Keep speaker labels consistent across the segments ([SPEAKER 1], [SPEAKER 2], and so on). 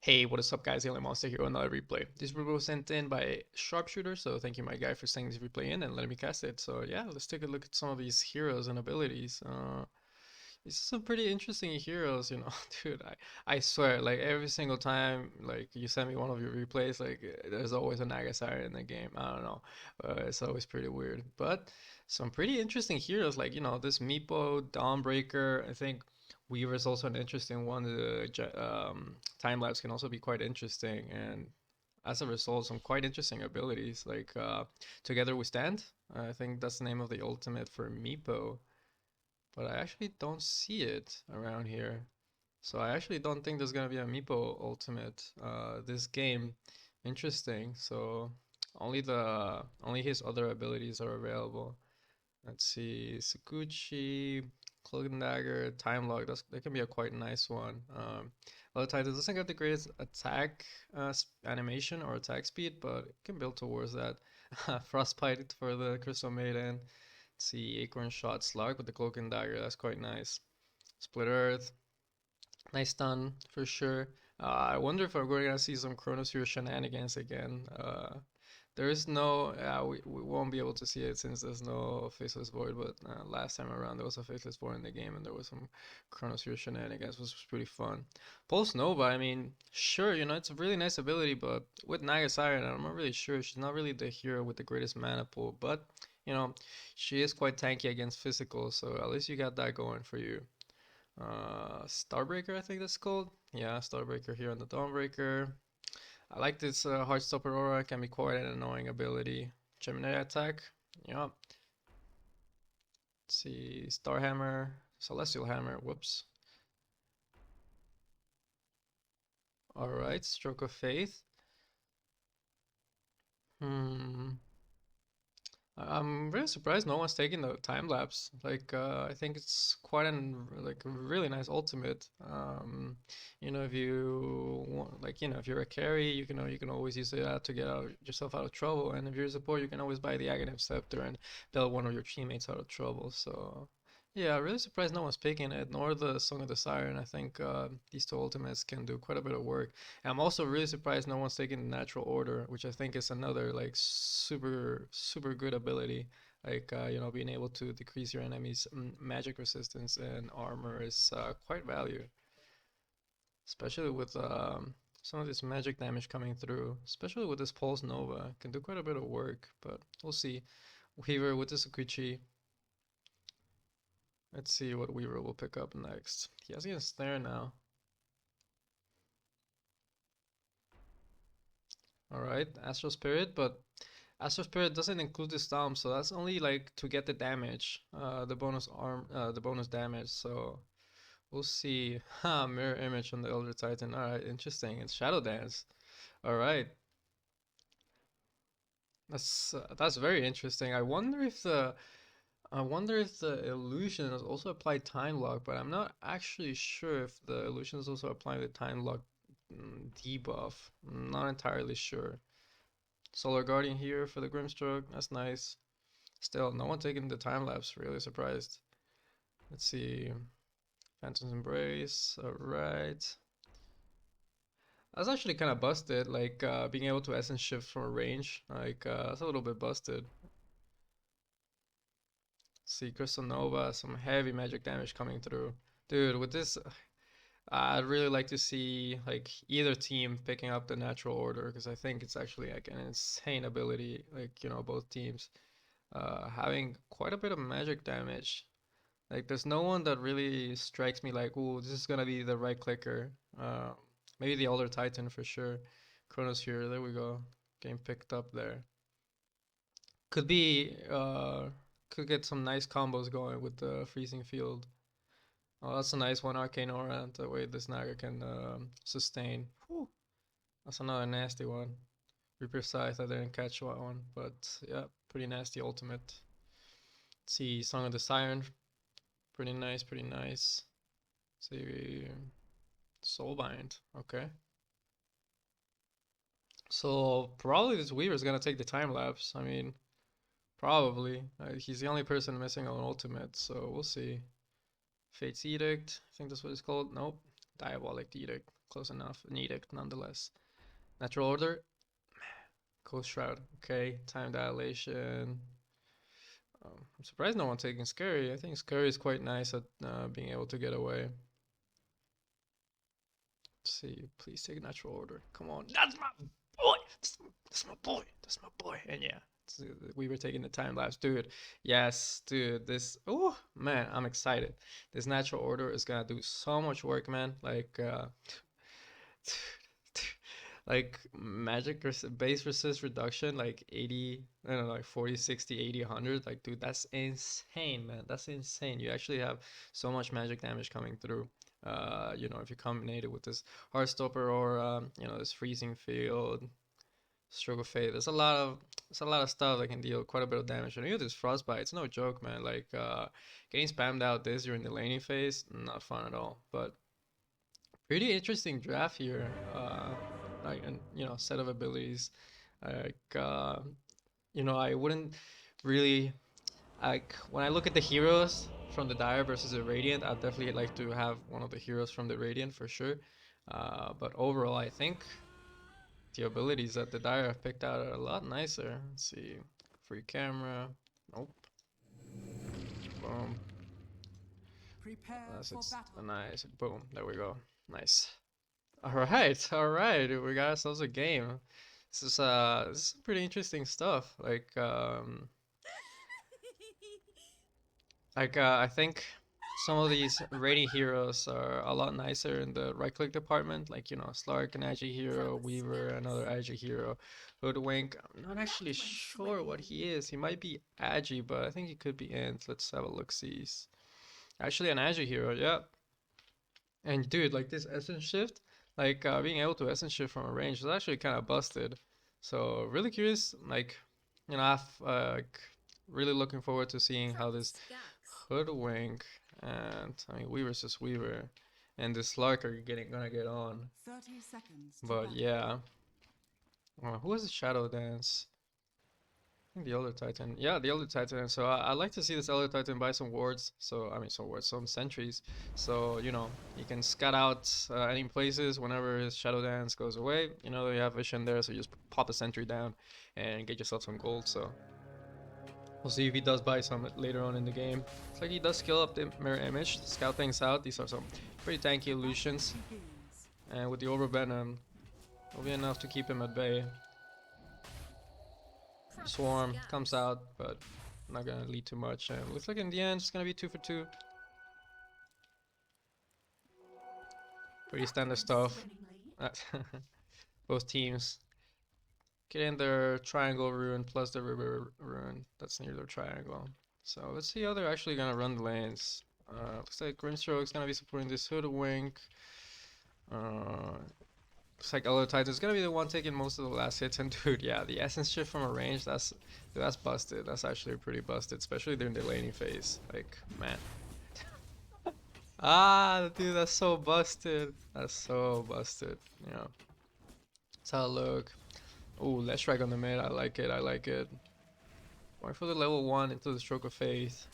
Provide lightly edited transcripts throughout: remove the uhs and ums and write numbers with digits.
[SPEAKER 1] Hey, what is up, guys? The only monster here, another replay. This replay was sent in by Sharpshooter, so thank you, my guy, for sending this replay in and letting me cast it. So yeah, let's take a look at some of these heroes and abilities. These are some pretty interesting heroes, dude. I swear, like every single time, like you send me one of your replays, like there's always a Nagasari in the game. I don't know, it's always pretty weird. But some pretty interesting heroes, like this Meepo, Dawnbreaker. I think Weaver is also an interesting one. The time lapse can also be quite interesting, and as a result, some quite interesting abilities. Like Together We Stand. I think that's the name of the ultimate for Meepo, but I actually don't see it around here. So I actually don't think there's gonna be a Meepo ultimate this game. Interesting. So only his other abilities are available. Let's see, Sakuchi, Cloak and Dagger, Time Lock. That can be a quite nice one. Other Titan doesn't get the greatest attack animation or attack speed, but it can build towards that. Frostbite for the Crystal Maiden. Let's see, Acorn Shot Slug with the Cloak and Dagger. That's quite nice. Split Earth, nice stun for sure. I wonder if we're going to see some Chronosphere shenanigans again. There is no, we won't be able to see it since there's no Faceless Void, but last time around there was a Faceless Void in the game and there was some Chronosphere shenanigans, which was pretty fun. Pulse Nova, I mean, sure, it's a really nice ability, but with Naga Siren, I'm not really sure. She's not really the hero with the greatest mana pool, but, you know, she is quite tanky against physical, so at least you got that going for you. Starbreaker, I think that's called. Yeah, Starbreaker here on the Dawnbreaker. I like this Heartstopper Aura, can be quite an annoying ability. Gemini attack, yeah. Let's see, Star Hammer, Celestial Hammer, whoops. Alright, Stroke of Faith. Hmm. I'm very surprised no one's taking the time lapse. Like, I think it's quite an like a really nice ultimate. If you want, like, if you're a carry, you can always use it to get yourself out of trouble. And if you're a support, you can always buy the Aghanim Scepter and bail one of your teammates out of trouble. So, yeah, really surprised no one's picking it, nor the Song of the Siren. I think these two ultimates can do quite a bit of work. And I'm also really surprised no one's taking the Natural Order, which I think is another like super super good ability. Like being able to decrease your enemy's magic resistance and armor is quite value, especially with some of this magic damage coming through. Especially with this Pulse Nova, can do quite a bit of work. But we'll see. Weaver with the Sakuchi. Let's see what Weaver will pick up next. He has a snare now. Alright, Astral Spirit, but Astral Spirit doesn't include the Stomp, so that's only like to get the damage, the bonus damage. So we'll see. Ha, Mirror Image on the Elder Titan. Alright, interesting. It's Shadow Dance. Alright, that's very interesting. I wonder if the illusions also apply time lock, but I'm not actually sure if the illusions also apply the time lock debuff. I'm not entirely sure. Solar Guardian here for the Grimstroke. That's nice. Still, no one taking the time lapse. Really surprised. Let's see. Phantom's Embrace. Alright. That's actually kind of busted. Like, being able to Essence Shift from a range. Like, that's a little bit busted. See, Crystal Nova, some heavy magic damage coming through. Dude, with this, I'd really like to see like either team picking up the Natural Order because I think it's actually like an insane ability. Like, both teams having quite a bit of magic damage. Like, there's no one that really strikes me like, oh, this is gonna be the right clicker. Maybe the Elder Titan for sure. Chronosphere, there we go. Game picked up there. Could be, could get some nice combos going with the Freezing Field. Oh, that's a nice one, Arcane Aura. That way this Naga can sustain. Whew. That's another nasty one. Reaper Scythe, I didn't catch that one, but yeah, pretty nasty ultimate. Let's see, Song of the Siren. Pretty nice, pretty nice. See, Soulbind. Okay. So probably this Weaver is gonna take the time lapse. I mean, probably. He's the only person missing on ultimate, so we'll see. Fate's Edict. I think that's what it's called. Nope. Diabolic Edict. close enough. An edict, nonetheless. Natural order. Ghost Shroud. Okay, time dilation. I'm surprised no one taking Scurry. I think Scurry is quite nice at being able to get away. Let's see, please take natural order. Come on, that's my boy. That's my boy. That's my boy. And yeah, we were taking the time lapse, dude. Yes, dude. This. Oh man, I'm excited. This natural order is gonna do so much work, man. Like magic base resist reduction, like 80, I don't know, like 40, 60, 80, 100. Like, dude, that's insane, man. That's insane. You actually have so much magic damage coming through. You know, if you combine it with this Heartstopper or you know, this freezing field, stroke of fate. There's a lot of stuff that can deal quite a bit of damage. And even this frostbite, it's no joke, man. Like getting spammed out this during the laning phase, not fun at all. But pretty interesting draft here. Like, and you know, set of abilities. Like you know, I wouldn't really like when I look at the heroes from the Dire versus the Radiant. I'd definitely like to have one of the heroes from the Radiant for sure. But overall, I think the abilities that the Dire have picked out are a lot nicer. Let's see, free camera. Nope. Boom. That's a nice. Boom. There we go. Nice. All right, we got ourselves a game. This is pretty interesting stuff. I think some of these rating heroes are a lot nicer in the right click department. Like, you know, Slark, an Agi hero, Weaver, another Agi hero, Hoodwink. I'm not actually sure what he is. He might be Agi, but I think he could be Int. Let's have a look. See. Actually, an Agi hero. Yeah. And dude, like this essence shift, like being able to essence shift from a range is actually kind of busted. So really curious, like, you know, like really looking forward to seeing how this Hoodwink and I mean Weaver's just Weaver and this Lark are gonna get on.
[SPEAKER 2] 30 seconds.
[SPEAKER 1] But yeah, who has the Shadow Dance? I think the Elder Titan. Yeah, the Elder Titan. So I like to see this Elder Titan buy some wards. So, I mean, some wards, some sentries. So, you know, you can scout out any places whenever his Shadow Dance goes away. You know, you have vision there, so you just pop a sentry down and get yourself some gold. So, we'll see if he does buy some later on in the game. Looks like he does skill up the Mirror Image, scout things out. These are some pretty tanky illusions. And with the Overvenom, it'll be enough to keep him at bay. Swarm comes out, but not gonna lead too much. And looks like in the end, it's gonna be 2 for 2. Pretty standard stuff. Both teams getting their triangle rune plus the river rune that's near their triangle. So let's see how they're actually gonna run the lanes. Looks like Grimstroke's gonna be supporting this Hoodwink. Looks like Elder Titan's gonna be the one taking most of the last hits, and dude, yeah, the essence shift from a range, that's busted. That's actually pretty busted, especially during the laning phase. Like, man. Ah, dude, that's so busted. That's so busted. You know. Let's have a look. Ooh, let's strike on the mid. I like it. I like it. Going for the level 1 into the Stroke of Faith.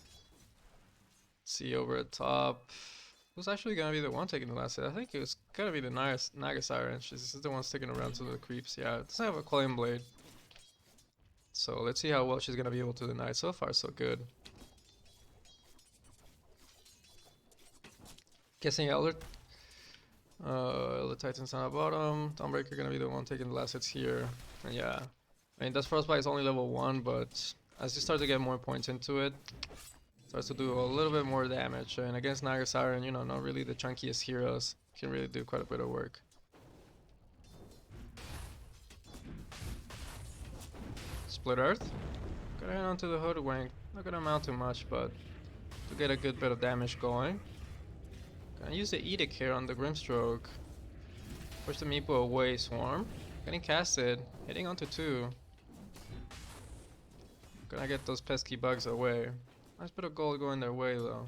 [SPEAKER 1] Let's see over at top. Who's actually gonna be the one taking the last hit? I think it was gonna be the Naga Siren. She's the one sticking around to the creeps. Yeah, it doesn't have a Claim Blade. So let's see how well she's gonna be able to deny. So far, so good. Guessing Elder Titan's on the bottom. Dawnbreaker gonna be the one taking the last hits here. And yeah, I mean, that Frostbite is only level 1, but as you start to get more points into it, starts to do a little bit more damage. And against Naga Siren, you know, not really the chunkiest heroes, can really do quite a bit of work. Split Earth. Gonna head onto the Hoodwink. Not gonna amount to much, but to get a good bit of damage going. Gonna use the Edict here on the Grimstroke. Push the Meepo away, Swarm. Getting casted, hitting onto 2. Gonna get those pesky bugs away. Nice bit of gold going their way though.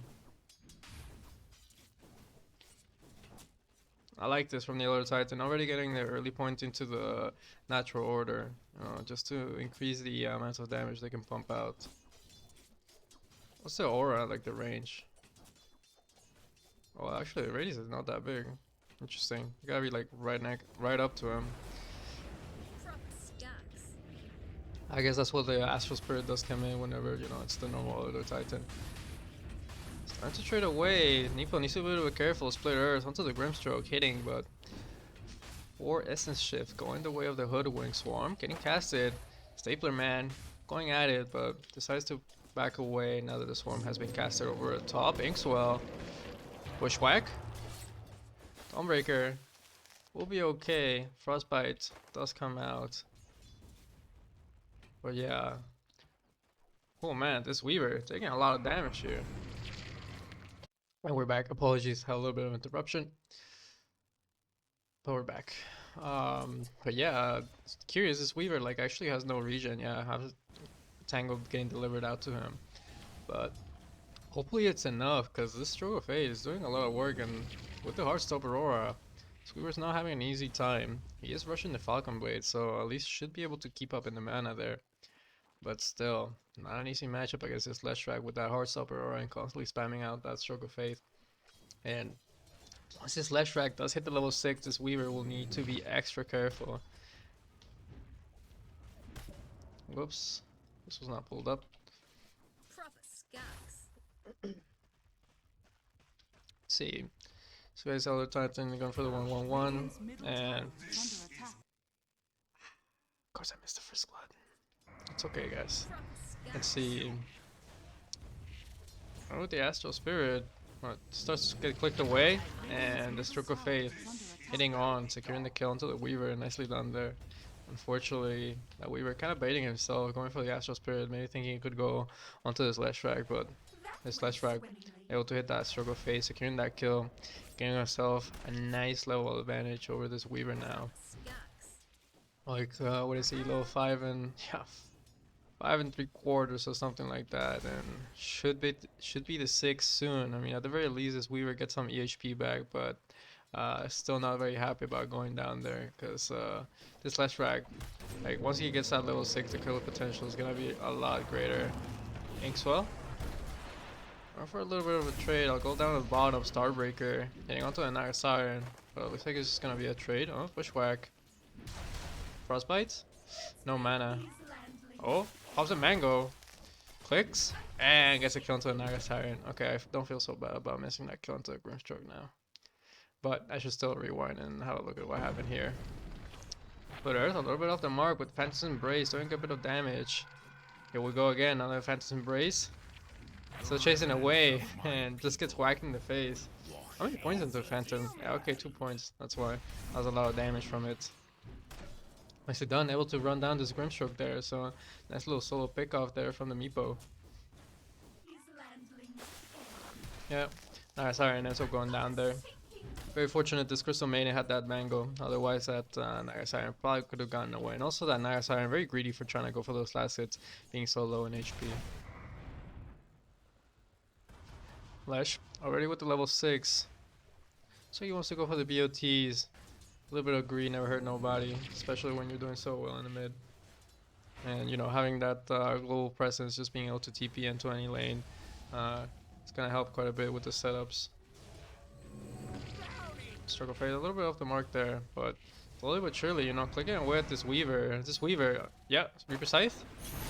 [SPEAKER 1] I like this from the Elder Titan. Already getting their early point into the natural order. Just to increase the amount of damage they can pump out. What's the aura, like the range? Well, actually the radius is not that big. Interesting. You gotta be like right up to him. I guess that's what the Astral Spirit does come in whenever, you know, it's the normal other Titan. It's time to trade away. Nepo needs to be a little bit careful. Split Earth onto the Grimstroke, hitting, but 4 Essence Shift going the way of the Hoodwink Swarm, getting casted. Stapler Man going at it, but decides to back away now that the Swarm has been casted over the top. Inkswell, Bushwhack, Dawnbreaker will be okay. Frostbite does come out. But yeah. Oh man, this Weaver taking a lot of damage here. And we're back. Apologies, had a little bit of interruption. But we're back. But yeah, curious, this Weaver like actually has no regen. Yeah, I have Tangle getting delivered out to him. But hopefully it's enough, because this Stroke of Fate is doing a lot of work, and with the Heartstop Aurora, this Weaver's not having an easy time. He is rushing the Falcon Blade, so at least should be able to keep up in the mana there. But still, not an easy matchup against this Leshrac with that Heartstop Aurora and constantly spamming out that Stroke of Faith. And once this Leshrac does hit the level 6, this Weaver will need to be extra careful. Whoops, this was not pulled up. Let's see. So guys, other Titan going for the 1-1-1, and of course I missed the first blood. It's okay, guys. Let's see. With the Astral Spirit, it starts to get clicked away, and the Stroke of Faith hitting on, securing the kill onto the Weaver. Nicely done there. Unfortunately, that Weaver kind of baiting himself, going for the Astral Spirit, maybe thinking he could go onto this Leshrac, but this Leshrac able to hit that Stroke of Faith, securing that kill, getting himself a nice level advantage over this Weaver now. Like, what is he, level 5 and, yeah, 5 3/4 or something like that, and should be the 6 soon. I mean, at the very least, this Weaver gets some EHP back, but still not very happy about going down there, because this Leshrac, like, once he gets that level 6, the kill potential is gonna be a lot greater. Inkswell, for a little bit of a trade. I'll go down to the bottom. Starbreaker hitting onto an Naga Siren, but it looks like it's just gonna be a trade. Oh, Bushwhack, Frostbite, no mana. Oh, pops a Mango, clicks, and gets a kill onto a Naga Siren. Okay, I don't feel so bad about missing that kill onto a Grimstroke now. But I should still rewind and have a look at what happened here. But Earth a little bit off the mark with Phantom's Embrace, doing a bit of damage. Here we go again, another Phantom's Embrace. Still chasing away, and just gets whacked in the face. How many points into Phantom? Yeah, okay, 2 points. That's why. That was a lot of damage from it. Nicely done, able to run down this Grimstroke there, so nice little solo pick off there from the Meepo. Yeah, sorry, and also going down there. Very fortunate this Crystal Maiden had that Mango, otherwise that Naga Siren probably could have gotten away. And also that Naga Siren very greedy for trying to go for those last hits, being so low in HP. Lesh, already with the level 6, so he wants to go for the BOTs. A little bit of greed never hurt nobody, especially when you're doing so well in the mid. And you know, having that global presence, just being able to TP into any lane, it's gonna help quite a bit with the setups. Stroke of Fate a little bit off the mark there, but slowly but surely, you know, clicking away at this Weaver. This Weaver, yeah, Reaper Scythe?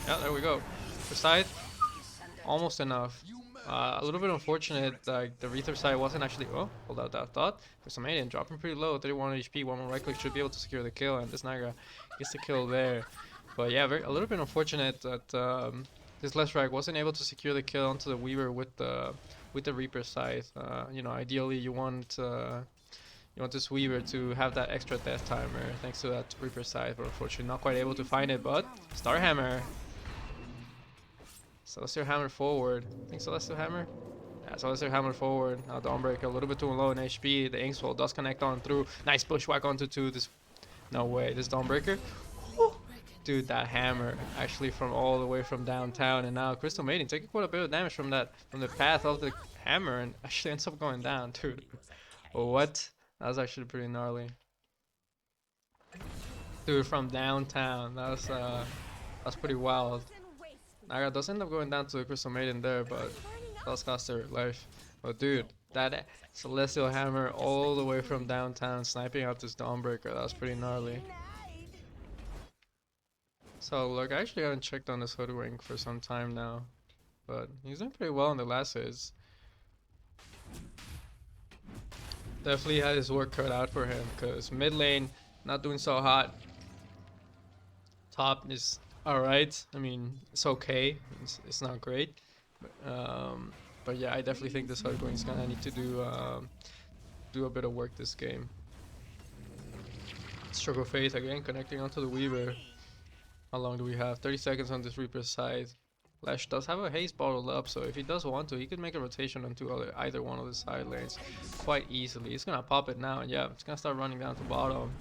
[SPEAKER 1] Yeah, there we go. Reaper Scythe, almost enough. A little bit unfortunate, like the Reaper Scythe wasn't actually, oh, hold out that thought. There's some Maiden dropping pretty low, 31 HP, one more right click should be able to secure the kill, and this Naga gets the kill there. But yeah, a little bit unfortunate that this Leshrac wasn't able to secure the kill onto the Weaver with the Reaper Scythe. You know, ideally you want this Weaver to have that extra death timer thanks to that Reaper Scythe, but unfortunately not quite able to find it. But Starhammer, Celestial Hammer forward. I think Celestial Hammer? Yeah, Celestial Hammer forward. Now Dawnbreaker a little bit too low in HP. The Inkswell does connect on through. Nice Bushwhack onto 2. This, no way, this Dawnbreaker. Woo! Dude, that hammer actually from all the way from downtown, and now Crystal Maiden taking quite a bit of damage from the path of the hammer, and actually ends up going down, dude. What? That was actually pretty gnarly. Dude, from downtown. That's pretty wild. Naga does end up going down to the Crystal Maiden there, but does cost her life. But dude, That Celestial Hammer all the way from downtown, sniping out this Dawnbreaker. That was pretty gnarly. So look, I actually haven't checked on this Hoodwink for some time now, but he's doing pretty well in the last hits. Definitely had his work cut out for him, because mid lane not doing so hot. Top is alright. I mean, it's okay. It's not great. But yeah, I definitely think this Hoodwink's gonna need to do a bit of work this game. Stroke of Faith again, connecting onto the Weaver. How long do we have? 30 seconds on this Reaper's side. Lash does have a haste bottled up, so if he does want to, he could make a rotation onto either one of the side lanes quite easily. He's gonna pop it now, and yeah, it's gonna start running down to bottom.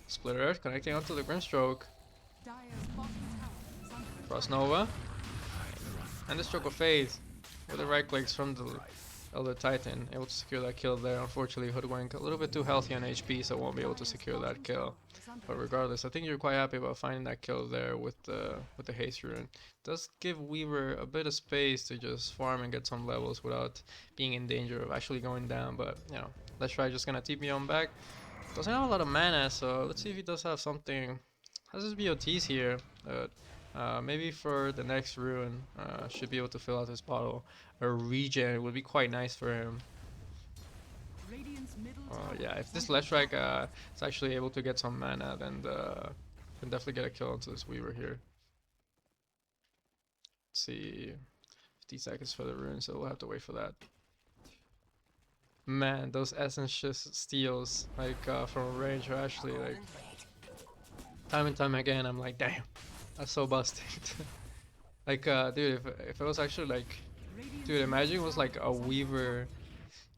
[SPEAKER 1] Split Earth connecting onto the Grimstroke. Frost Nova. And the Stroke of Faith with the right clicks from the Elder Titan, able to secure that kill there. Unfortunately, Hoodwink a little bit too healthy on HP, so won't be able to secure that kill. But regardless, I think you're quite happy about finding that kill there with the haste rune. Does give Weaver a bit of space to just farm and get some levels without being in danger of actually going down. But you know, let's try just gonna TP on back. Doesn't have a lot of mana, so let's see if he does have something. Has his BOTs here. Maybe for the next rune, should be able to fill out his bottle. A regen would be quite nice for him. Yeah, if this Leshrac is actually able to get some mana, then can definitely get a kill onto this Weaver here. Let's see, 50 seconds for the rune, so we'll have to wait for that. Man, those essence steals like from range are actually like time and time again. I'm like, damn, that's so busted. Like, dude, if it was actually like, dude, imagine it was like a Weaver,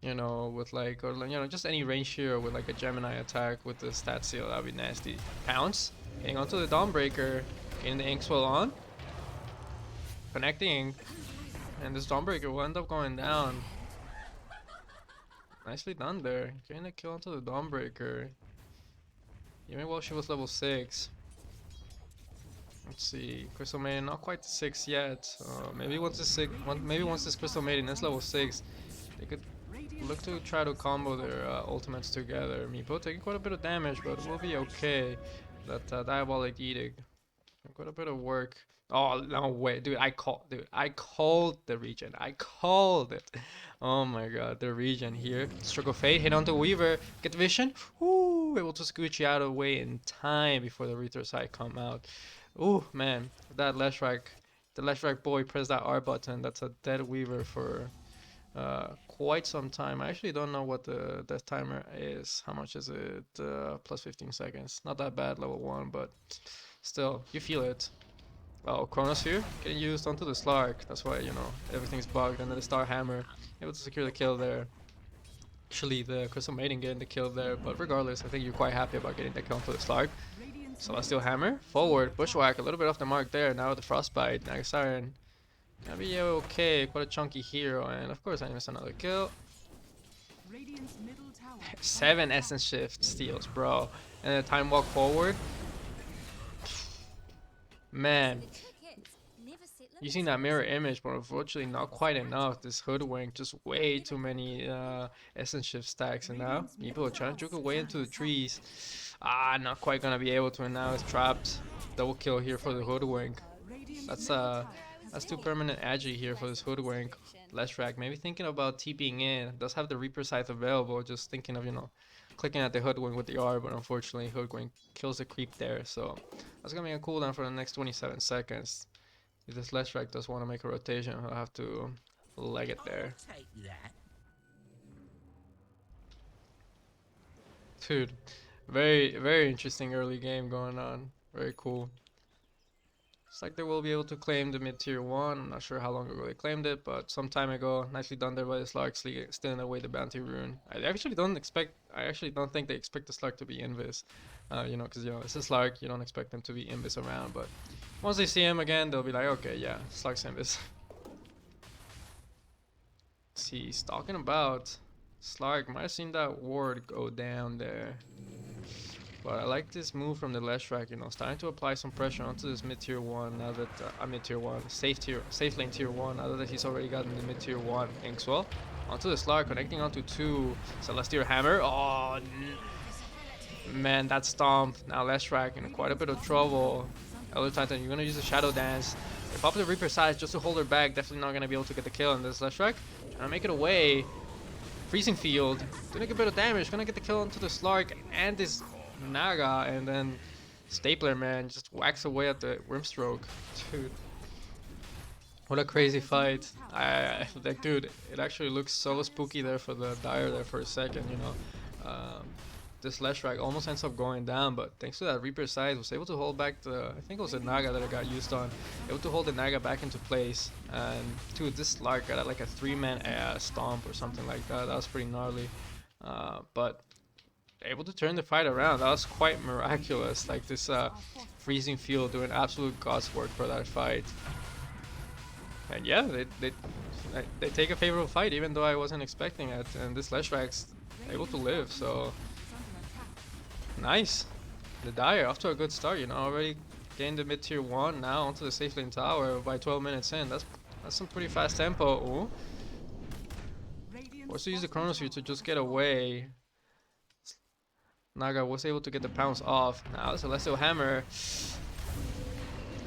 [SPEAKER 1] you know, with like, or you know, just any range hero with like a Gemini attack with the stat seal. That'd be nasty. Pounce, getting onto the Dawnbreaker, getting the Inkswell on, connecting, and this Dawnbreaker will end up going down. Nicely done there, getting a kill onto the Dawnbreaker. Even while she was level 6. Let's see, Crystal Maiden not quite 6 yet. Maybe once this Crystal Maiden is level 6, they could look to try to combo their ultimates together. Meepo taking quite a bit of damage, but it will be okay. That Diabolic Edict, quite a bit of work. Oh no way, dude! I called the regen. I called it. Oh my god, the regen here. Stroke of Fate, hit onto Weaver, get the vision. Ooh, able to scooch you out of the way in time before the Retro side come out. Ooh man, that Leshrac, the Leshrac boy pressed that R button. That's a dead Weaver for quite some time. I actually don't know what the death timer is. How much is it? Plus 15 seconds. Not that bad, level 1, but still, you feel it. Oh, Chronosphere getting used onto the Slark. That's why, you know, everything's bugged. And then the Star Hammer, able to secure the kill there. Actually, the Crystal Maiden getting the kill there. But regardless, I think you're quite happy about getting the kill onto the Slark. Celestial Hammer, forward, Bushwhack, a little bit off the mark there. Now with the Frostbite, Naga Siren. Gonna be okay, quite a chunky hero. And of course, I missed another kill. 7 Essence Shift steals, bro. And then Time Walk forward. Man, you seen that mirror image, but unfortunately not quite enough. This Hoodwink, just way too many Essence Shift stacks, and now people are trying to juke away into the trees. Ah, not quite gonna be able to, and now it's trapped. Double kill here for the Hoodwink. That's 2 permanent agi here for this Hoodwink. Leshrac, maybe thinking about TPing in. Does have the Reaper Scythe available, just thinking of, you know, clicking at the Hoodwink with the R, but unfortunately Hoodwink kills the creep there, so that's gonna be a cooldown for the next 27 seconds. If this Leshrac does want to make a rotation, he'll have to leg it there. Dude, very interesting early game going on. Very cool. Looks like they will be able to claim the mid-tier 1. I'm not sure how long ago they claimed it, but some time ago. Nicely done there by the Slark, stealing away the bounty rune. I actually don't think they expect the Slark to be invis. You know, because, you know, it's a Slark, you don't expect them to be invis around, but once they see him again, they'll be like, okay, yeah, Slark's invis. See, he's talking about Slark. Might have seen that ward go down there. But I like this move from the Leshrac, you know, starting to apply some pressure onto this mid-tier 1 now that, safe lane tier 1, now that he's already gotten the mid-tier 1 Inkswell. Onto the Slar, connecting onto 2. Celestial Hammer. Oh, man, that stomp. Now Leshrac in quite a bit of trouble. Elder Titan, you're gonna use the Shadow Dance. If up the Reaper size just to hold her back, definitely not gonna be able to get the kill in this. Leshrac trying to make it away. Freezing Field, doing a bit of damage, gonna get the kill onto the Slark and this Naga, and then Stapler, man, just whacks away at the Rimstroke. Dude, what a crazy fight. Like, dude, it actually looks so spooky there for the Dire there for a second, you know. This Leshrac almost ends up going down, but thanks to that Reaper size, was able to hold back the, I think it was the Naga that it got used on, able to hold the Naga back into place. And dude, this Slark got like a 3-man stomp or something like that. That was pretty gnarly, but able to turn the fight around. That was quite miraculous. Like this Freezing Field doing absolute god's work for that fight. And yeah, they take a favorable fight, even though I wasn't expecting it. And this Leshrac's able to live, so nice. The Dire off to a good start, you know, already gained the mid tier 1, now onto the safe lane tower by 12 minutes in. That's some pretty fast tempo. Ooh. Was to use the Chronosphere to just get away. Naga was able to get the pounce off. Now Celestial Hammer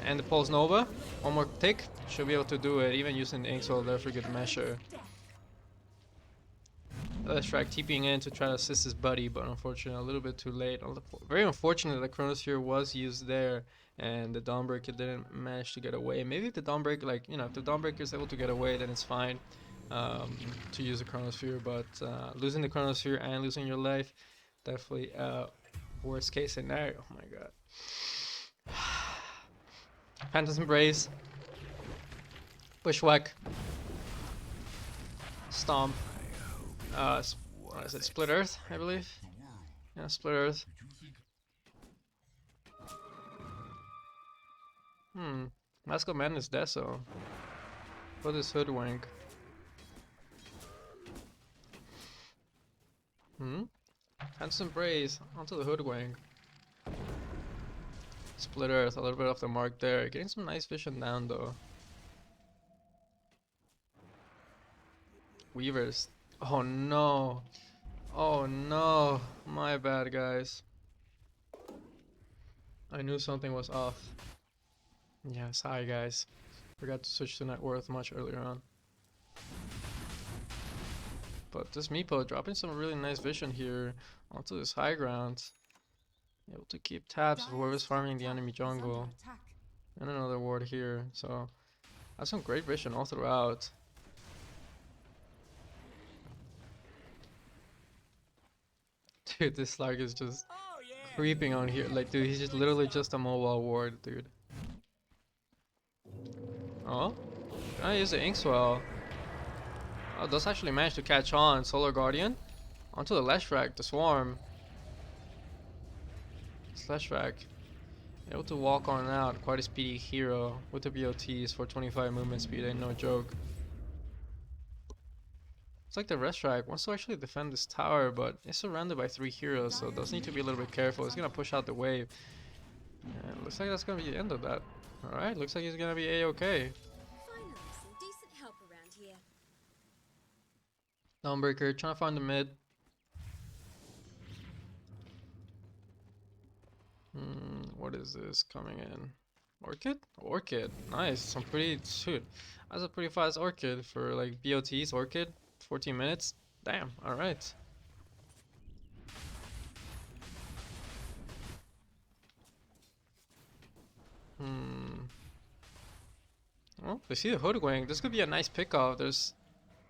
[SPEAKER 1] and the Pulse Nova. One more tick, should be able to do it, even using the Inkswell there for good measure. Leshrac TPing in to try to assist his buddy, but unfortunately a little bit too late. Very unfortunate that Chronosphere was used there and the Dawnbreaker didn't manage to get away. Maybe if the Dawnbreaker, like, you know, if the Dawnbreaker is able to get away, then it's fine to use the Chronosphere, but losing the Chronosphere and losing your life, definitely worst case scenario. Oh my god. Phantom's Embrace. Bushwhack. Stomp. What is it? Split Earth, I believe. Yeah, Split Earth. Mask of Madness Deso. What is Hoodwink? Phantom's Embrace onto the Hoodwink. Split Earth, a little bit off the mark there. Getting some nice vision down though. Weavers. Oh no. Oh no. My bad, guys. I knew something was off. Yes, hi guys. Forgot to switch to net worth much earlier on. But this Meepo dropping some really nice vision here onto this high ground. Able to keep tabs of whoever's farming the enemy jungle. And another ward here. So that's some great vision all throughout. Dude, this Slark is just creeping on here. Like, dude, he's just literally just a mobile ward, dude. Oh, I use the Inkswell. Oh, does actually manage to catch on. Solar Guardian onto the Leshrac, the Swarm. Leshrac able to walk on out. Quite a speedy hero with the BOTs for 25 movement speed. Ain't no joke. It's like the Leshrac wants to actually defend this tower, but it's surrounded by 3 heroes, so does need to be a little bit careful. He's gonna push out the wave. And looks like that's gonna be the end of that. Alright, looks like he's gonna be A-okay.
[SPEAKER 2] Finally, some decent help around here.
[SPEAKER 1] Dawnbreaker trying to find the mid. What is this coming in? Orchid? Orchid. Nice. Some pretty shoot. That's a pretty fast Orchid for like BOTs. Orchid. 14 minutes. Damn. Alright. Well, they see the Hoodwink. This could be a nice pickoff. There's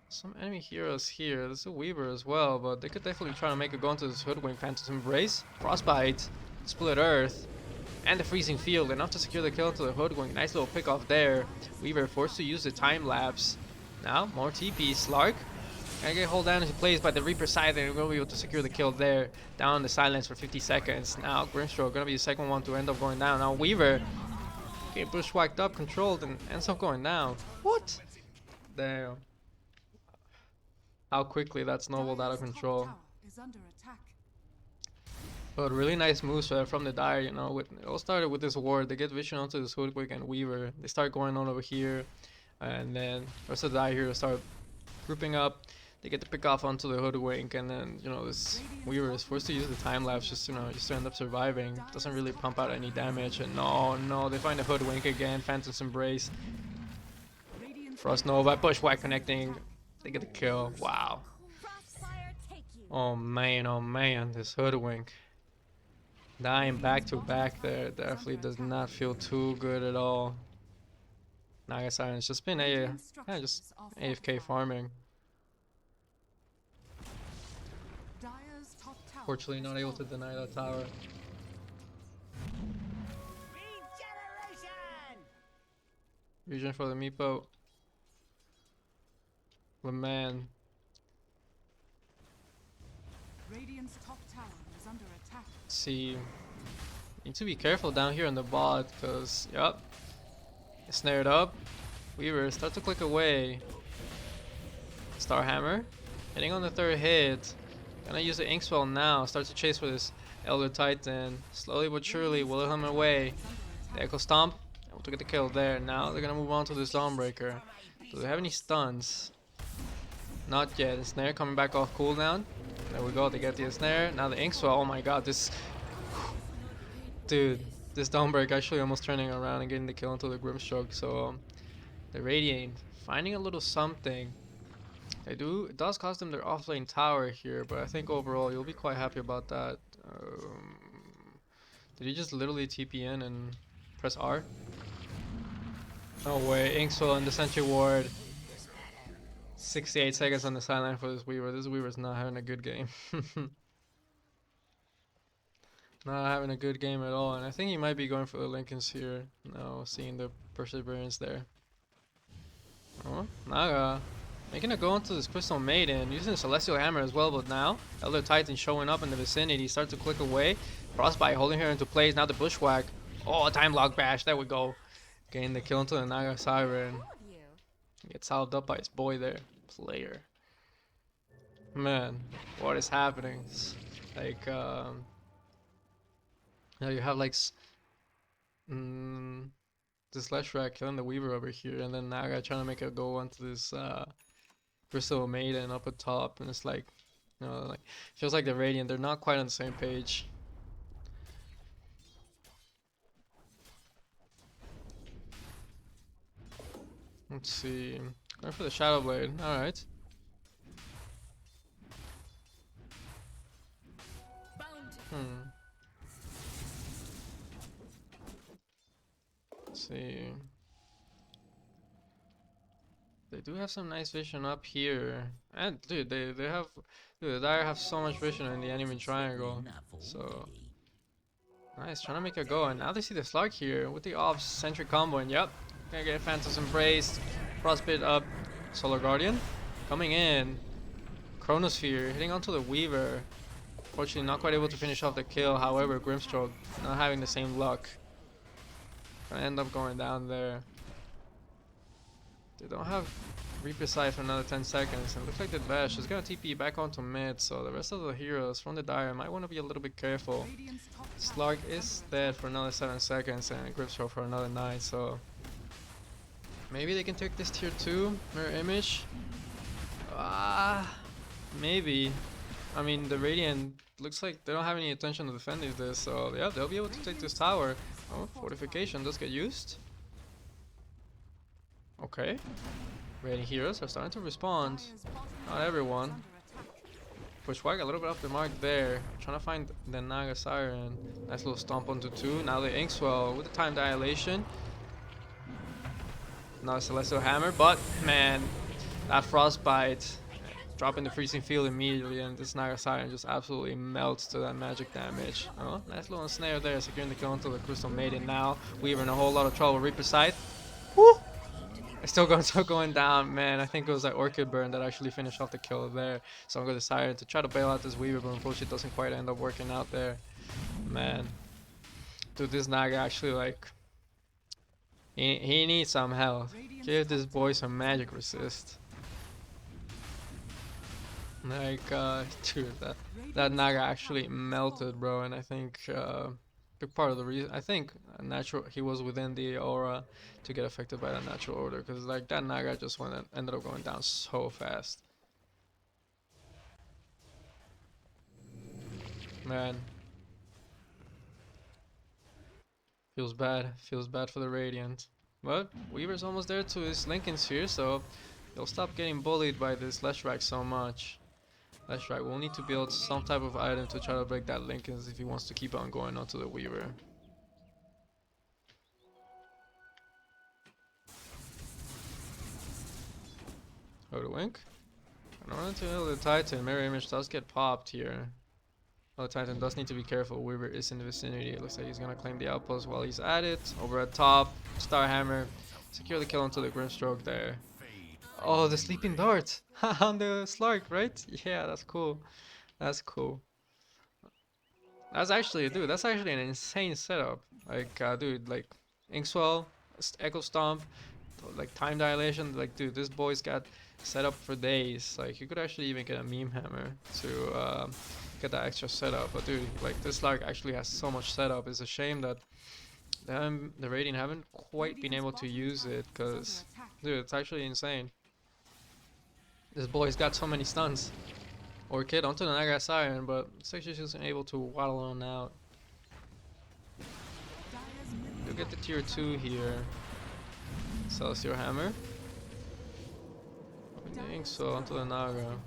[SPEAKER 1] some enemy heroes here. There's a Weaver as well, but they could definitely try to make a go into this Hoodwink. Phantom's Embrace, Frostbite, Split Earth, and the Freezing Field. Enough to secure the kill to the Hoodwink. Nice little pickoff there. Weaver forced to use the time lapse. Now, more TP. Slark gonna get hold down into place by the Reaper side, and we're gonna be able to secure the kill there. Down the silence for 50 seconds. Now, Grimstroke gonna be the second one to end up going down. Now, Weaver getting bushwhacked up, controlled, and ends up going down. What? Damn. How quickly that snowballed out of control. But really nice moves from the Dire, you know. It all started with this ward. They get vision onto this Hoodwink and Weaver. They start going on over here. And then the rest of the Dire here start grouping up. they get the pick off onto the hoodwink, and then this Weaver is forced to use the time lapse just to end up surviving. Doesn't really pump out any damage, and no, they find the hoodwink again. Phantom's Embrace, Frost Nova, Bushwhack connecting. They get the kill. Wow. Oh man, this hoodwink. Dying back to back there definitely does not feel too good at all. Naga Siren's just been just AFK farming. Fortunately not able to deny that tower. Regen for the Meepo. But man.
[SPEAKER 3] Radiant's top tower is under attack.
[SPEAKER 1] See, need to be careful down here on the bot, because snared up. Weaver start to click away. Starhammer hitting on the third hit. Gonna use the Inkswell now. Start to chase for this Elder Titan. Slowly but surely will him away. The Echo Stomp, able to get the kill there. Now they're gonna move on to this Dawnbreaker. Do they have any stuns? Not yet. The snare coming back off cooldown. There we go, they get the snare. Now the Inkswell, oh my god, this dude, this Dawnbreak actually almost turning around and getting the kill into the Grimstroke. So the Radiant finding a little something. It does cost them their offlane tower here, but I think overall you'll be quite happy about that. Did he just literally TP in and press R? No way, Inkswell in the Sentry Ward. 68 seconds on the sideline for this Weaver. This Weaver's not having a good game. Not having a good game at all, and I think he might be going for the Lincolns here. No, seeing the Perseverance there. Oh, Naga making a go into this Crystal Maiden, using the Celestial Hammer as well, but now Elder Titan showing up in the vicinity, start to click away. Frostbite holding her into place, now the Bushwhack. Oh, Time Lock Bash, there we go. Getting the kill into the Naga Siren. Gets salved up by his boy there. Player. Man, what is happening? It's like, you have like this Leshrac killing the Weaver over here, and then Naga trying to make a go onto this Crystal Maiden up at top, and it's like, like feels like the Radiant, they're not quite on the same page. Let's see. Going for the Shadow Blade. Alright. Let's see. They do have some nice vision up here. And dude, they have the Dire have so much vision in the enemy triangle. So nice, trying to make a go, and now they see the Slug here with the off Sentry combo, and yep. Gonna get Phantom's Embrace, Frostbite up, Solar Guardian coming in, Chronosphere hitting onto the Weaver. Fortunately not quite able to finish off the kill, however Grimstroke not having the same luck. Gonna end up going down there. They don't have Reaper Sight for another 10 seconds, and it looks like the Bash is gonna TP back onto mid, so the rest of the heroes from the Dire might want to be a little bit careful. Slug is dead for another 7 seconds, and Grimstroke for another 9, so maybe they can take this tier 2 Mirror Image. Maybe. I mean, the Radiant looks like they don't have any intention of defending this, so yeah, they'll be able to take this tower. Oh, Fortification does get used. Okay. Radiant heroes are starting to respond. Not everyone. Bushwhack a little bit off the mark there. Trying to find the Naga Siren. Nice little stomp onto 2. Now the Inkswell with the time dilation. Not a Celestial Hammer, but man, that Frostbite dropping the freezing field immediately, and this Naga Siren just absolutely melts to that magic damage. Oh, nice little snare there, securing the kill onto the Crystal Maiden. Now Weaver in a whole lot of trouble. Reaper Sight. Woo! It's still going down, man. I think it was that Orchid Burn that actually finished off the kill there. So I'm going to Siren to try to bail out this Weaver, but unfortunately it doesn't quite end up working out there. Man, dude, this Naga actually like he needs some health. Give this boy some magic resist. Like, dude, that Naga actually melted, bro, and I think big part of the reason, I think he was within the aura to get affected by that natural order, because like that Naga just ended up going down so fast. Man, feels bad for the Radiant. But Weaver's almost there to his Lincoln Sphere, so he'll stop getting bullied by this Leshrac so much. Leshrac will need to build some type of item to try to break that Lincoln's if he wants to keep on going onto the Weaver. Oh, the Wink? In order to heal the Titan, Mirror Image does get popped here. Well, the Titan does need to be careful. Weaver is in the vicinity. It looks like he's gonna claim the outpost while he's at it. Over at top, Star Hammer. Secure the kill onto the Grimstroke there. Oh, the Sleeping Dart! On the Slark, right? Yeah, that's cool. That's cool. That's actually, dude, that's actually an insane setup. Like, dude, like, Inkswell, Echo Stomp, like, Time Dilation. Like, dude, this boy's got set up for days. Like, you could actually even get a Meme Hammer to get that extra setup. But, dude, like, this Lark actually has so much setup. It's a shame that the Radiant haven't quite been able to use it, because, dude, it's actually insane. This boy's got so many stuns. Orchid onto the Naga Siren, but Six isn't able to waddle on out. You'll get the tier 2 here. Celestial Hammer. I think so, onto the Naga.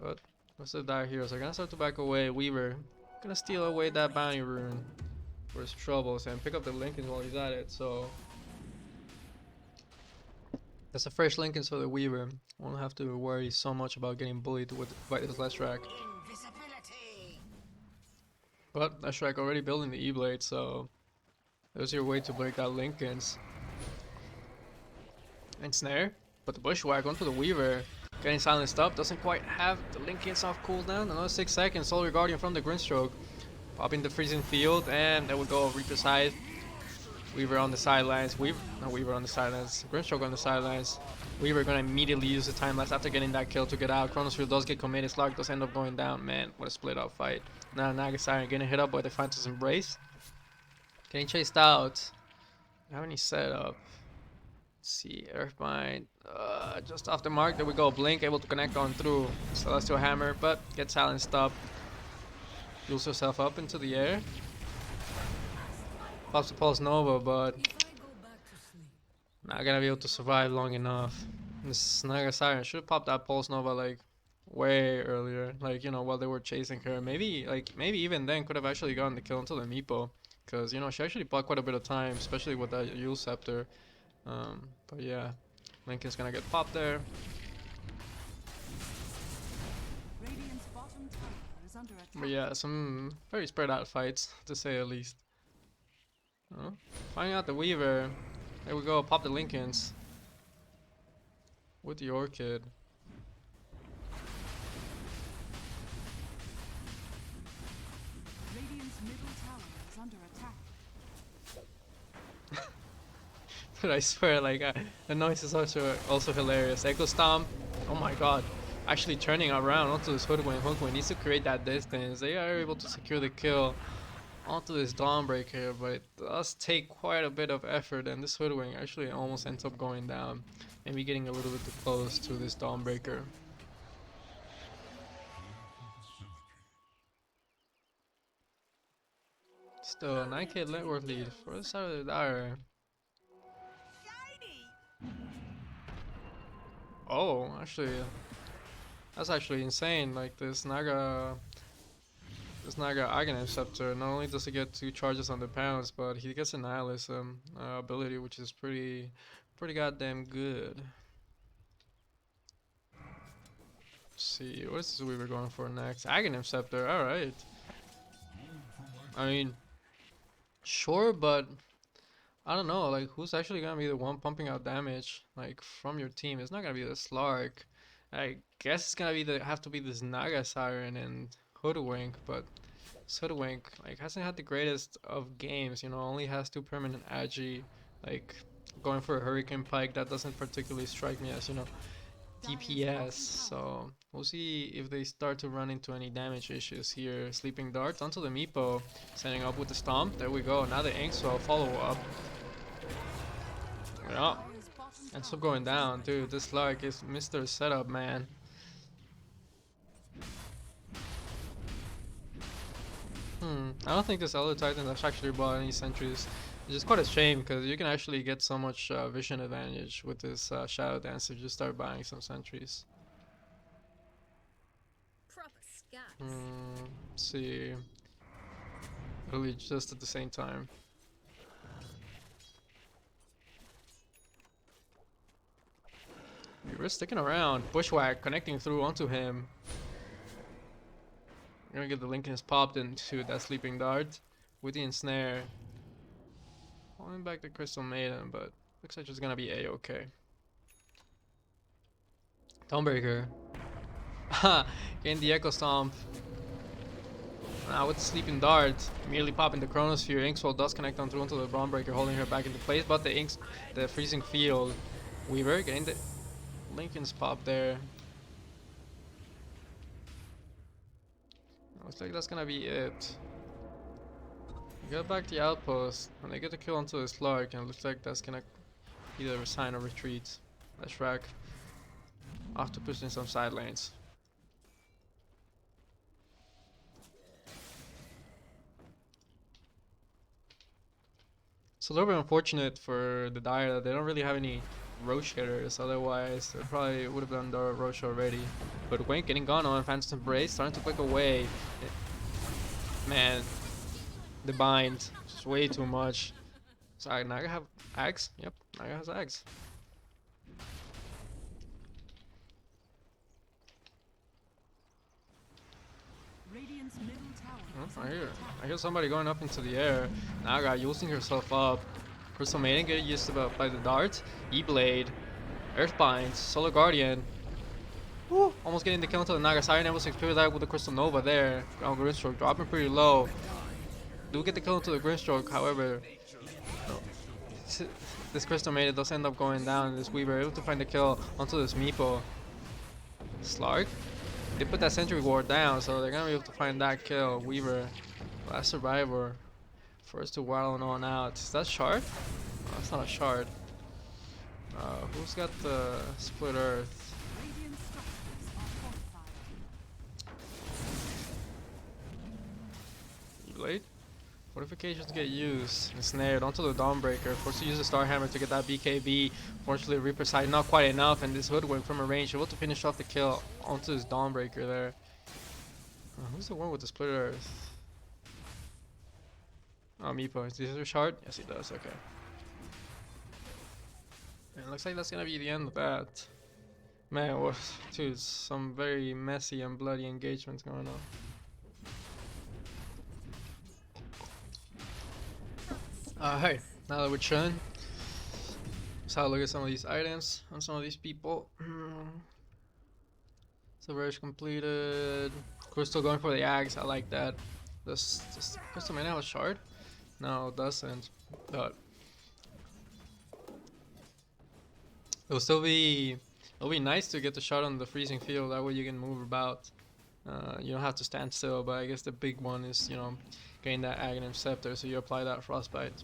[SPEAKER 1] But most of the dire heroes are gonna start to back away. Weaver gonna steal away that bounty rune for his troubles and pick up the Lincolns while he's at it, so that's a fresh Lincolns for the Weaver. Won't have to worry so much about getting bullied by this Leshrac. But Leshrac already building the E-Blade, so there's your way to break that Lincolns. And Snare, but the Bushwhack onto the Weaver. Getting silenced up, doesn't quite have the Lincolns off cooldown. Another 6 seconds, Solar Guardian from the Grimstroke. Popping the Freezing Field, and there we go, Reaper's Side. Weaver on the sidelines. Weaver on the sidelines. Grimstroke on the sidelines. Weaver gonna immediately use the time lapse after getting that kill to get out. Chronosphere does get committed. Slark does end up going down. Man, what a split up fight. Now Naga Siren getting hit up by the Phantom's Embrace. Getting chased out. Have any setup? Let's see, Earthbind. Just off the mark. There we go. Blink able to connect on through. Celestial Hammer, but gets silenced up. Builds herself up into the air. Pops the Pulse Nova, but not gonna be able to survive long enough. This Naga Siren should have popped that Pulse Nova like way earlier, like, you know, while they were chasing her. Maybe even then could have actually gotten the kill into the Meepo, because, you know, she actually bought quite a bit of time, especially with that Yule Scepter. But yeah, Lincoln's gonna get popped there. But yeah, some very spread out fights, to say the least. Finding out the Weaver. There we go, pop the Lincolns. With the Orchid.
[SPEAKER 3] Radiant's middle tower is under attack.
[SPEAKER 1] But I swear, like, the noise is also hilarious. Echo Stomp, oh my god. Actually turning around onto this Hoodwink. Hoodwink needs to create that distance. They are able to secure the kill onto this Dawnbreaker, but it does take quite a bit of effort, and this Hoodwink actually almost ends up going down. Maybe getting a little bit too close to this Dawnbreaker. Still, 9k net worth lead for the side of the Dire. Oh, actually, that's actually insane. Like, this Naga Aghanim Scepter, not only does he get 2 charges on the pounds, but he gets a Nihilism ability, which is pretty goddamn good. Let's see, what's this Weaver going for next? Aghanim Scepter, alright. I mean, sure, but I don't know, like, who's actually gonna be the one pumping out damage, like, from your team? It's not gonna be the Slark. I guess it's gonna have to be this Naga Siren and Hoodwink, but Hoodwink, like, hasn't had the greatest of games, you know, only has 2 permanent agi. Like, going for a Hurricane Pike, that doesn't particularly strike me as, you know, DPS. So we'll see if they start to run into any damage issues here. Sleeping Dart onto the Meepo, setting up with the Stomp. There we go. Now the Inkswell follow up. Yeah, ends up going down. Dude, this Lark is Mr. Setup, man. I don't think this Elder Titan has actually bought any sentries. Which is quite a shame because you can actually get so much vision advantage with this Shadow Dance if you start buying some sentries.
[SPEAKER 2] Proper scouts.
[SPEAKER 1] Let's see. Really just at the same time. We're sticking around. Bushwhack connecting through onto him. We're gonna get the Lincolns popped into that sleeping dart with the ensnare. Pulling back the Crystal Maiden, but looks like it's gonna be a-okay. Dawnbreaker. Getting the Echo Stomp. Now with the Sleeping Dart, immediately popping the Chronosphere. Inkswell does connect on through into the Dawnbreaker, holding her back into place, but the Freezing Field. Weaver getting the Lincoln's pop there. Looks like that's gonna be it. Get back the outpost, and they get the kill onto the Slark, and it looks like that's gonna either a sign or retreat. That's Shrek. Off to push in some side lanes. It's a little bit unfortunate for the Dire that they don't really have any Roche hitters, otherwise they probably would have done the Roche already. But Wayne getting gone on, Phantom Embrace starting to click away. Man, the bind, just way too much. So Naga have Axe? Yep, Naga has Axe.
[SPEAKER 3] Radiant's middle tower is under attack.
[SPEAKER 1] I hear somebody going up into the air. Naga using herself up. Crystal Maiden getting used by the dart. E-Blade. Earthbind. Solar Guardian. Woo! Almost getting the kill into the Naga. Siren able to experience that with the Crystal Nova there. Grimstroke dropping pretty low. Do get the kill into the Grimstroke, however. No. This Crystal Maiden does end up going down. This Weaver able to find the kill onto this Meepo. Slark. They put that sentry ward down, so they're gonna be able to find that kill. Weaver, last survivor, first to waddle on out. Is that shard? No, that's not a shard. Who's got the split earth?
[SPEAKER 3] Radiant structures are fortified.
[SPEAKER 1] Blade? Fortifications get used. Ensnared onto the Dawnbreaker. Forced to use the Star Hammer to get that BKB. Fortunately, Reaper's side not quite enough, and this Hoodwink from a range able to finish off the kill onto this Dawnbreaker there. Who's the one with the split earth? Oh, Meepo. Does he have a shard? Yes, he does. Okay. And it looks like that's gonna be the end of that. Man, what? Dude, some very messy and bloody engagements going on. Hey, now that we're chilling, let's have a look at some of these items on some of these people. Silverish completed. Crystal going for the Axe, I like that. Does Crystal Man have a shard? No, it doesn't. But it'll be nice to get the shot on the freezing field, that way you can move about. You don't have to stand still, but I guess the big one is, you know, getting that Aghanim Scepter, so you apply that Frostbite.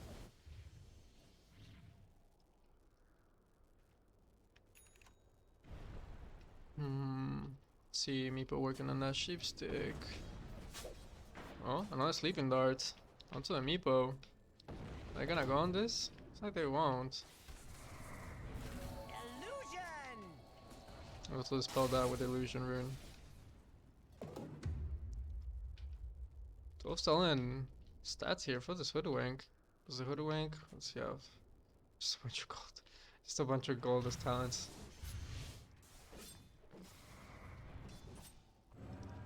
[SPEAKER 1] Let's see, Meepo working on that Sheepstick. Oh, another Sleeping Dart. Onto the Meepo. Are they gonna go on this? Looks like they won't. Let's dispel that with Illusion Rune. 12 stolen stats here for this Hoodwink. Does the Hoodwink? Let's see, have just a bunch of gold. Just a bunch of gold as talents.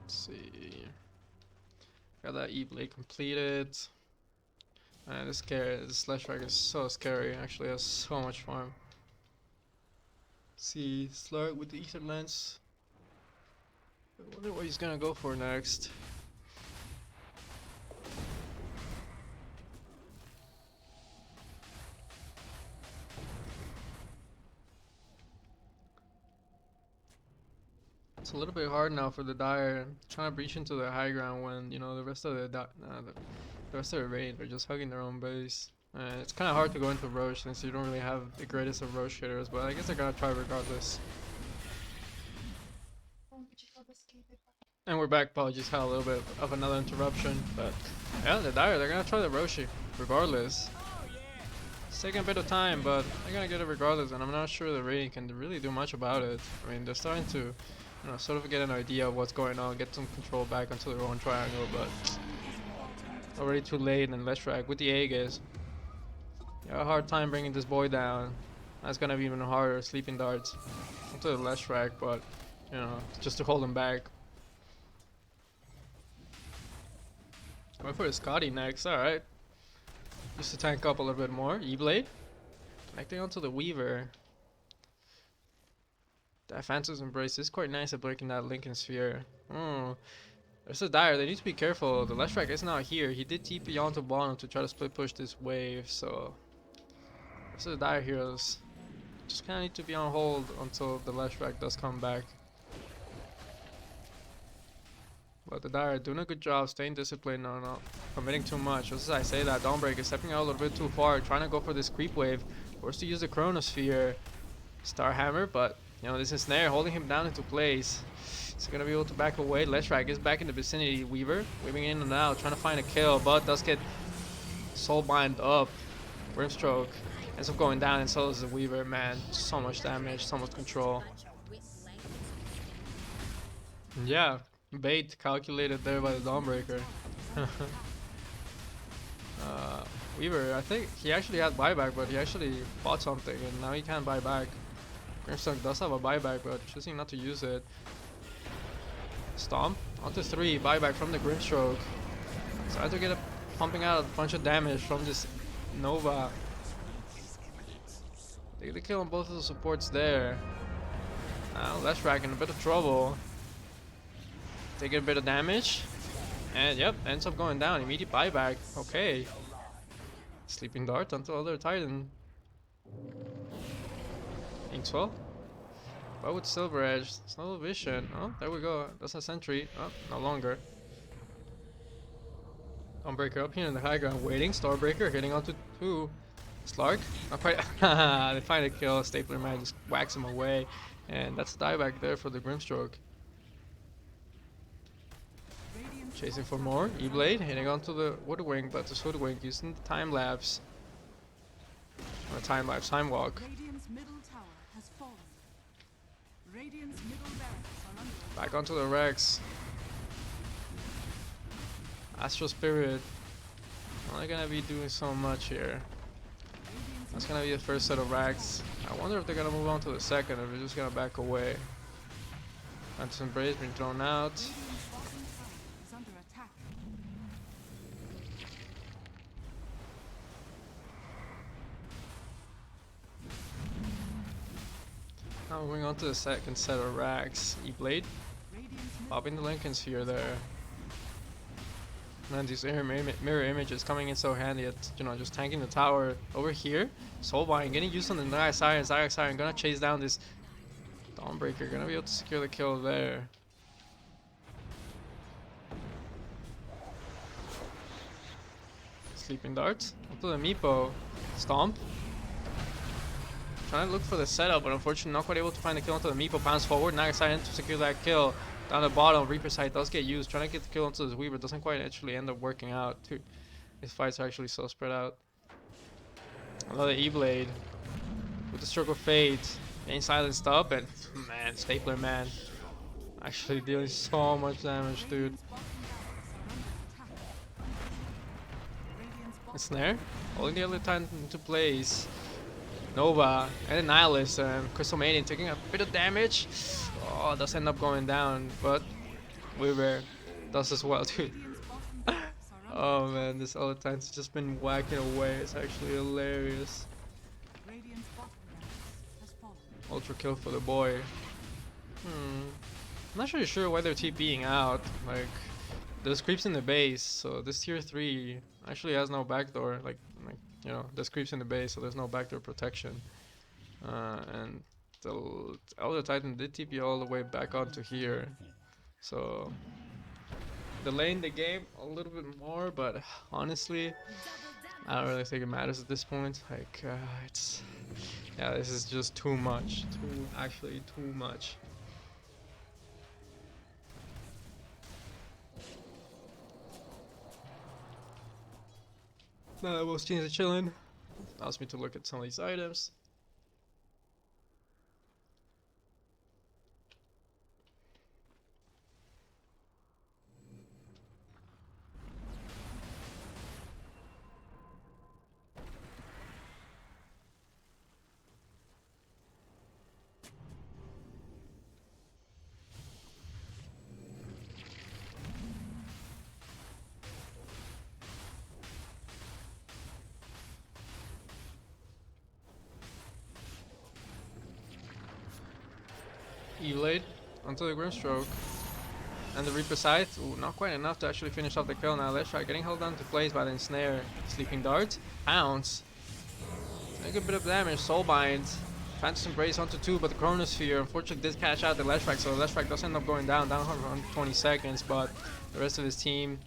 [SPEAKER 1] Let's see. Got that E-Blade completed. Man, this Slash Rag is so scary. Actually, has so much farm. See, Slark with the Ether Lens. I wonder what he's gonna go for next. It's a little bit hard now for the Dire, trying to breach into the high ground when, you know, the rest of the rest of the raid are just hugging their own base. It's kind of hard to go into Roche since you don't really have the greatest of Roche hitters, but I guess they're gonna try regardless. And we're back. Apologies, had a little bit of another interruption, but yeah, they're gonna try the Roshi regardless. It's taking a bit of time, but they're gonna get it regardless, and I'm not sure the rating can really do much about it. I mean, they're starting to, you know, sort of get an idea of what's going on, get some control back onto their own triangle, but already too late. And Leshrac with the Aegis, you have a hard time bringing this boy down. That's gonna be even harder. Sleeping darts onto the Leshrac, but you know, just to hold him back. Going for the Scotty next, alright. Just to tank up a little bit more. E-Blade. Connecting onto the Weaver. That Phantom's Embrace is quite nice at breaking that Lincoln Sphere. There's a Dire, they need to be careful. The Leshrac is not here. He did TP onto bottom to try to split push this wave, so... There's a Dire heroes. Just kinda need to be on hold until the Leshrac does come back. But the Dire doing a good job, staying disciplined, not committing too much. Just as I say that, Dawnbreaker is stepping out a little bit too far, trying to go for this creep wave. Forced to use the Chronosphere. Starhammer, but you know, this is Snare holding him down into place. He's gonna be able to back away. Leshrac is back in the vicinity. Weaver weaving in and out, trying to find a kill, but does get soulbind up. Grimstroke ends up going down, and so does the Weaver. Man, so much damage, so much control. Yeah. Bait calculated there by the Dawnbreaker. Weaver, I think he actually had buyback, but he actually bought something and now he can't buy back. Grimstock does have a buyback, but choosing not to use it. Stomp onto 3, buyback from the Grimstroke. Trying to get a pumping out a bunch of damage from this Nova. They get the kill on both of the supports there. Now Leshrac in a bit of trouble. Taking a bit of damage, and yep, ends up going down. Immediate buyback. Okay. Sleeping dart onto other Titan. Inkswell. But with Silver Edge, Snow Vision. Oh, there we go. That's a sentry. Oh, no longer. Dawnbreaker up here in the high ground, waiting. Starbreaker hitting onto 2. Slark. Not quite. They find a kill. Stapler Man just whacks him away, and that's a dieback there for the Grimstroke. Chasing for more. E-Blade hitting onto the Woodwing, but this Woodwing using the time lapse. Or time lapse, time walk. Back onto the Rex. Astral Spirit. Only gonna be doing so much here. That's gonna be the first set of racks. I wonder if they're gonna move on to the second, or they're just gonna back away. Phantom's Embrace being thrown out. Now moving on to the second set of racks. E-Blade. Popping the Lincoln Sphere there. Man, these mirror images coming in so handy at, you know, just tanking the tower. Over here, Soulbind getting used on the Xayah Siren. Gonna chase down this Dawnbreaker. Gonna be able to secure the kill there. Sleeping Darts. Onto the Meepo. Stomp. Trying to look for the setup, but unfortunately not quite able to find the kill onto the Meepo. Bounce forward, Nagasai to secure that kill. Down the bottom, Reaper Sight does get used. Trying to get the kill onto this Weaver doesn't quite actually end up working out. Too. These fights are actually so spread out. Another E-Blade with the Stroke of Fate. Getting silenced up, and man, Stapler Man actually dealing so much damage, dude. A Snare, holding the other time into place. Nova and Nihilist and Crystal Maiden taking a bit of damage. Oh, does end up going down, but Weaver does as well, dude. Oh man, this other time's just been whacking away. It's actually hilarious. Ultra kill for the boy. I'm not really sure why they're TPing out. Like, there's creeps in the base, so this tier 3 actually has no backdoor. Like you know, there's creeps in the base, so there's no backdoor protection. And the Elder Titan did TP all the way back onto here. So, delaying the game a little bit more, but honestly, I don't really think it matters at this point. Like, yeah, this is just too much. Actually too much. Most teams are chilling. Allows me to look at some of these items. E-Blade onto the Grimstroke. And the Reaper Scythe, ooh, not quite enough to actually finish off the kill. Now let's try getting held down to place by the Ensnare. Sleeping Dart, Pounce. A good bit of damage, Soulbind. Phantom Embrace onto 2, but the Chronosphere unfortunately did catch out the Leshrac, so the Leshrac does end up going down around 20 seconds, but the rest of his team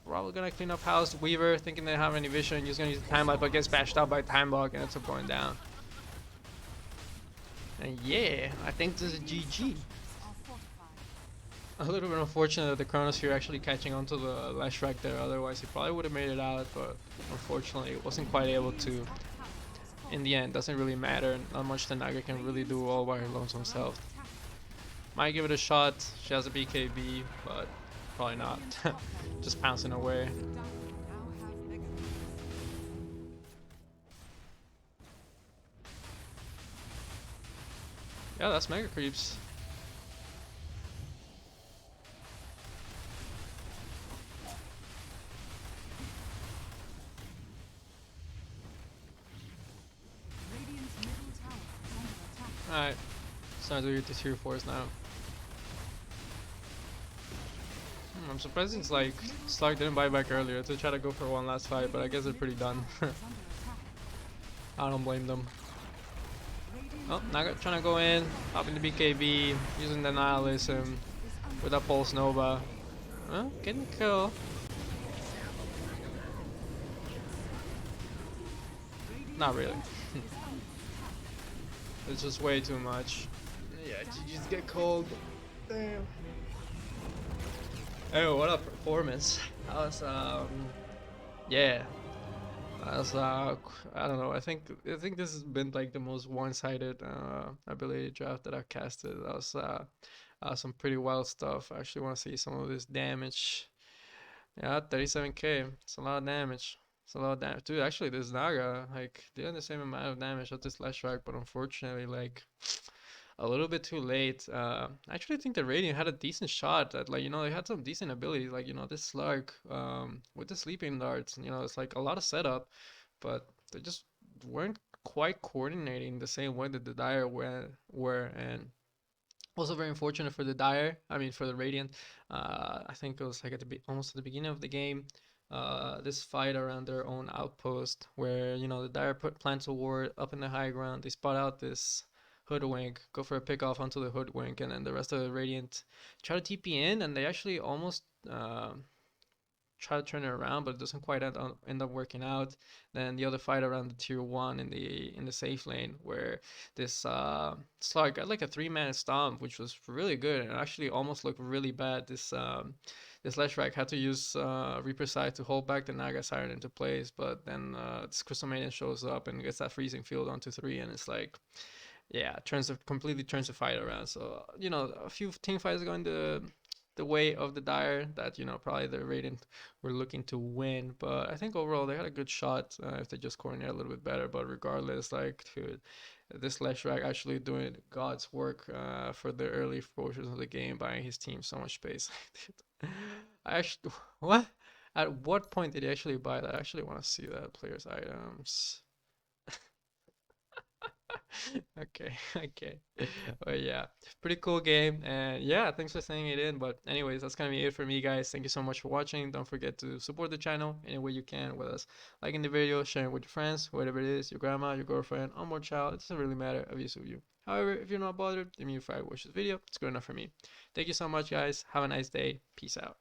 [SPEAKER 1] probably gonna clean up house. Weaver thinking they have any vision, he's gonna use the time lock, but gets bashed out by time lock and ends up going down. And yeah, I think this is GG. A little bit unfortunate that the Chronosphere actually catching onto the Leshrac there, otherwise he probably would have made it out, but unfortunately wasn't quite able to. In the end, doesn't really matter, not much the Naga can really do all by her lonesome self. Might give it a shot, she has a BKB, but probably not. Just pouncing away. Yeah, that's Mega Creeps. Alright, starting to get the tier 4s now. I'm surprised it's like Slark didn't buy back earlier to try to go for one last fight, but I guess they're pretty done. I don't blame them. Oh, Naga trying to go in, popping the BKB, using the Nihilism with that Pulse Nova. Well, getting the kill. Not really. It's just way too much. Yeah, GG's get cold. Damn. Oh, what a performance. That was, yeah. That was, I don't know, I think this has been like the most one-sided ability draft that I've casted. That was some pretty wild stuff. I actually want to see some of this damage. Yeah, 37k. It's a lot of damage. It's a lot of damage. Dude, actually, this Naga, like, doing the same amount of damage as this Leshrac, but unfortunately, like, a little bit too late. I actually think the Radiant had a decent shot at, like, you know, they had some decent abilities, like, you know, this Slark, with the Sleeping Darts, you know, it's like a lot of setup, but they just weren't quite coordinating the same way that the Dire were, and also very unfortunate for the Dire. I mean, for the Radiant. I think it was like almost at the beginning of the game. This fight around their own outpost, where you know the Dire plants a ward up in the high ground. They spot out this Hoodwink, go for a pick off onto the Hoodwink, and then the rest of the Radiant try to TP in, and they actually almost try to turn it around, but it doesn't quite end up working out. Then the other fight around the tier 1 in the safe lane, where this Slark got like a 3-man stomp, which was really good and actually almost looked really bad. This Leshrac had to use Reaper Scythe to hold back the Naga Siren into place, but then this Crystal Maiden shows up and gets that freezing field onto 3, and it's like, yeah, completely turns the fight around. So you know, a few team fights going the way of the Dire that, you know, probably the Radiant were looking to win, but I think overall they had a good shot if they just coordinate a little bit better. But regardless, like, dude, this Leshrac actually doing God's work for the early portions of the game, buying his team so much space. I actually, what? At what point did he actually buy that? I actually want to see that player's items. Okay, okay. But yeah, pretty cool game. And yeah, thanks for sending it in. But anyways, that's gonna be it for me, guys. Thank you so much for watching. Don't forget to support the channel any way you can with us. Liking the video, sharing with your friends, whatever it is, your grandma, your girlfriend, unborn child. It doesn't really matter, obviously, with you. However, if you're not bothered, then you fire watch this video. It's good enough for me. Thank you so much, guys. Have a nice day. Peace out.